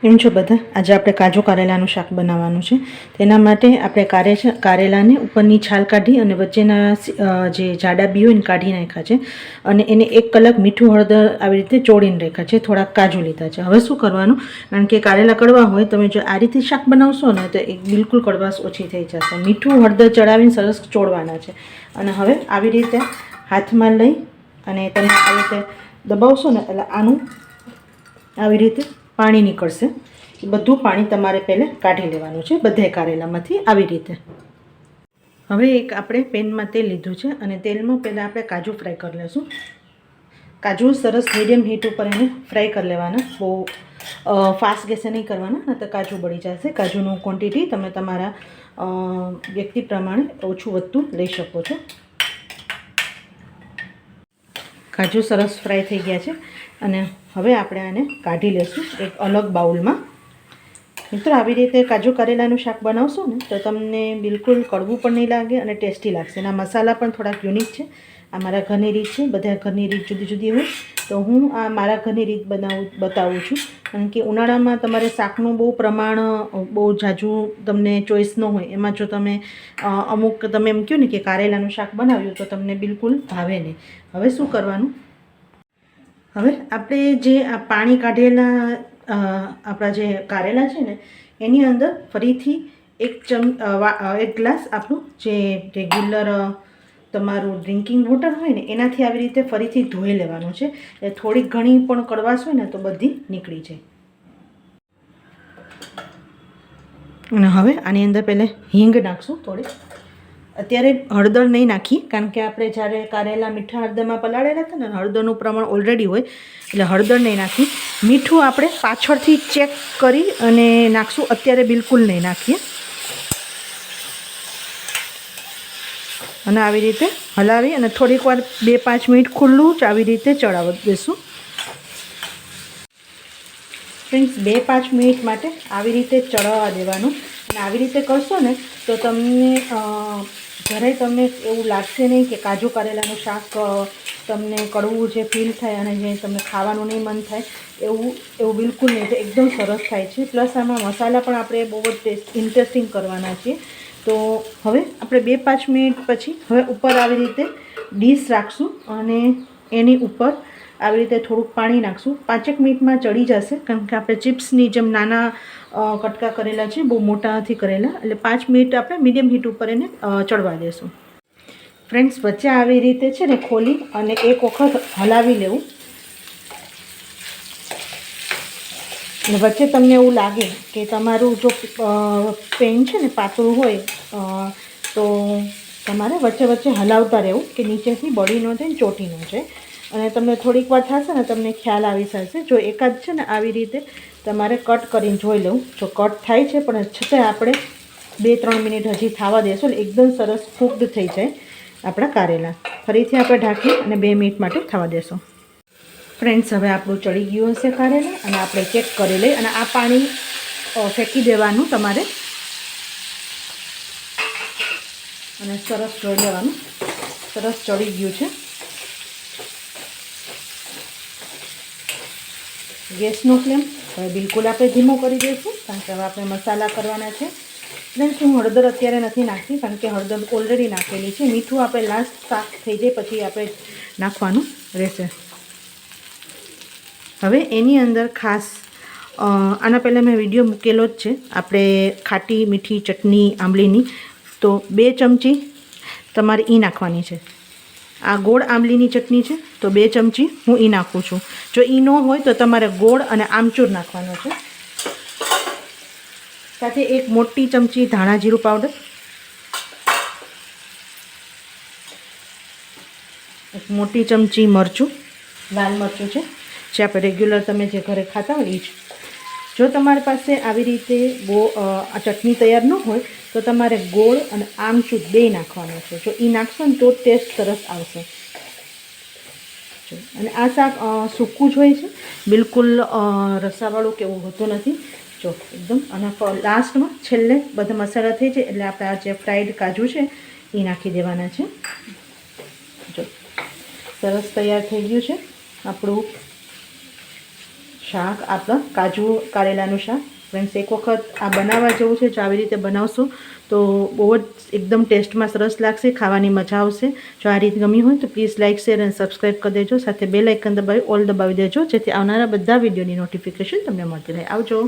એમ છો બધા? આજે આપણે કાજુ કારેલાનું શાક બનાવવાનું છે. તેના માટે આપણે કારેલાને ઉપરની છાલ કાઢી અને વચ્ચેના જે જાડા બી હોય ને કાઢી નાખ્યા છે અને એને 1 કલાક મીઠું હળદર આવી રીતે ચોળીને રાખ્યા છે. થોડાક કાજુ લીધા છે. હવે શું કરવાનું, કારણ કે કારેલા કડવા હોય, તમે જો આ રીતે શાક બનાવશો ને તો બિલકુલ કડવાશ ઓછી થઈ જશે. મીઠું હળદર ચડાવીને સરસ ચોળવાના છે અને હવે આવી રીતે હાથમાં લઈ અને તમે આવી રીતે દબાવશો ને એટલે આનું આવી રીતે પાણી નીકળશે. એ બધું પાણી તમારે પહેલાં કાઢી લેવાનું છે બધાય કારેલામાંથી આવી રીતે. હવે એક આપણે પેનમાં તેલ લીધું છે અને તેલમાં પહેલાં આપણે કાજુ ફ્રાય કરી લઈશું. કાજુ સરસ મીડિયમ હીટ ઉપર એને ફ્રાય કરી લેવાના, બહુ ફાસ્ટ ગેસે નહીં કરવાના, નહીં તો કાજુ બળી જશે. કાજુનું ક્વોન્ટિટી તમે તમારા વ્યક્તિ પ્રમાણે ઓછું વધતું લઈ શકો છો. કાજુ સરસ ફ્રાય થઈ ગયા છે અને હવે આપણે આને કાઢી લઈશું એક અલગ બાઉલમાં. મિત્રો, આવી રીતે કાજુ કારેલાનું શાક બનાવશો ને તો તમને બિલકુલ કડવું પણ નહીં લાગે અને ટેસ્ટી લાગશે. એના મસાલા પણ થોડાક યુનિક છે. આ મારા ઘરની રીત છે, બધા ઘરની રીત જુદી જુદી હોય, તો હું આ મારા ઘરની રીત બતાવું છું. કારણ કે ઉનાળામાં તમારે શાકનું બહુ પ્રમાણ બહુ ઝાઝું તમને ચોઈસ ન હોય. એમાં જો તમે અમુક તમે એમ કહો ને કે કારેલાનું શાક બનાવ્યું તો તમને બિલકુલ ભાવે નહીં. હવે શું કરવાનું, હવે આપણે જે આ પાણી કાઢેલા આપણા જે કારેલા છે ને એની અંદર ફરીથી એક ગ્લાસ આપણું જે રેગ્યુલર તમારું ડ્રિંકિંગ વોટર હોય ને એનાથી આવી રીતે ફરીથી ધોઈ લેવાનું છે. એટલે થોડીક ઘણી પણ કડવાશ હોય ને તો બધી નીકળી જાય. અને હવે આની અંદર પહેલાં હિંગ નાખશું થોડી. અત્યારે હળદર નહીં નાખી, કારણ કે આપણે જ્યારે કારેલા મીઠા હળદરમાં પલાળેલા હતા ને હળદરનું પ્રમાણ ઓલરેડી હોય, એટલે હળદર નહીં નાખી. મીઠું આપણે પાછળથી ચેક કરી અને નાખશું, અત્યારે બિલકુલ નહીં નાખીએ. અને આવી રીતે હલાવી અને થોડીક વાર 2-5 મિનિટ ખુલ્લું જ આવી રીતે ચડાવવા દઈશું. ફ્રેન્ડ્સ, 2-5 મિનિટ માટે આવી રીતે ચડાવવા દેવાનું. અને આવી રીતે કરશો ને તો તમને જરાય તમને એવું લાગશે નહીં કે કાજુ કારેલાનું શાક તમને કડવું જે ફીલ થાય અને જે તમને ખાવાનું નહીં મન થાય એવું બિલકુલ નહીં. તો એકદમ સરસ થાય છે. પ્લસ આમાં મસાલા પણ આપણે બહુ જ ઇન્ટરેસ્ટિંગ કરવાના છીએ. તો હવે આપણે 2-5 મિનિટ પછી હવે ઉપર આવી રીતે ડીશ રાખશું અને એની ઉપર આવી રીતે થોડુંક પાણી નાખશું. 5 મિનિટમાં ચડી જશે, કારણ કે આપણે ચિપ્સની જેમ નાના કટકા કરેલા છે, બહુ મોટા નથી કરેલા. એટલે 5 મિનિટ આપણે મીડિયમ હીટ ઉપર એને ચડવા દેશું. ફ્રેન્ડ્સ, વચ્ચે આવી રીતે છે ને ખોલી અને એક વખત હલાવી લેવું. અને વચ્ચે તમને એવું લાગે કે તમારું જો પેન છે ને પાતળું હોય તો તમારે વચ્ચે વચ્ચે હલાવતા રહેવું કે નીચેથી બળી ન જાય, ચોટી ન જાય. અને તમને થોડીક વાર થશે ને તમને ખ્યાલ આવી જશે. જો એકાદ છે ને આવી રીતે તમારે કટ કરીને જોઈ લઉં. જો કટ થાય છે પણ છતાં આપણે 2-3 મિનિટ હજી થવા દેશું એટલે એકદમ સરસ કૂકડ થઈ જાય આપણા કારેલા. ફરીથી આપણે ઢાંકી અને 2 મિનિટ માટે થવા દેશું. ફ્રેન્ડ્સ, હવે આપણું ચડી ગયું હશે કારેલા અને આપણે ચેક કરી લઈએ. અને આ પાણી ફેંકી દેવાનું તમારે અને સરસ જોઈ લેવાનું. સરસ ચડી ગયું છે. ગેસનો ફ્લેમ હવે બિલકુલ આપણે ધીમો કરી દઈશું, કારણ કે હવે આપણે મસાલા કરવાના છે. ફ્રેન્ડ્સ, હું હળદર અત્યારે નથી નાખતી, કારણ કે હળદર ઓલરેડી નાખેલી છે. મીઠું આપણે લાસ્ટ શાક થઈ જાય પછી આપણે નાખવાનું રહેશે. હવે એની અંદર ખાસ આના પહેલાં મેં વિડીયો મૂકેલો જ છે આપણે ખાટી મીઠી ચટણી આંબલીની, તો 2 ચમચી તમારે એ નાખવાની છે. આ ગોળ આંબલીની ચટણી છે તો 2 ચમચી હું એ નાખું છું. જો એ ન હોય તો તમારે ગોળ અને આમચૂર નાખવાનો છે. સાથે 1 મોટી ચમચી ધાણા જીરું પાવડર, 1 મોટી ચમચી મરચું, લાલ મરચું છે જે આપણે રેગ્યુલર તમે જે ઘરે ખાતા હોય એ જ. જો તમારી પાસે આવી રીતે આ ચટણી તૈયાર ન હોય તો તમારે ગોળ અને આમચૂર 2 નાખવાનો છે. જો એ નાખશો ને તો ટેસ્ટ સરસ આવશે. અને આ શાક સૂકું જ હોય છે, બિલકુલ રસાવાળું કે એવું હોતું નથી. જો એકદમ. અને લાસ્ટમાં છેલ્લે બધા મસાલા થઈ જાય એટલે આપણે આ જે ફ્રાઈડ કાજુ છે એ નાખી દેવાના છે. જો સરસ તૈયાર થઈ ગયું છે આપણું શાક આપણું કાજુ કારેલાનું શાક. ફ્રેન્ડ્સ, એક વખત આ બનાવવા જેવું છે. જો આવી રીતે બનાવશો તો બહુ જ એકદમ ટેસ્ટમાં સરસ લાગશે, ખાવાની મજા આવશે. જો આ રીત ગમી હોય તો પ્લીઝ લાઇક, શેર અને સબસ્ક્રાઈબ કરી દેજો. સાથે બેલ આઇકન દબાવી ઓલ દબાવી દેજો, જેથી આવનારા બધા વિડીયોની નોટિફિકેશન તમને મળતી રહે. આવજો.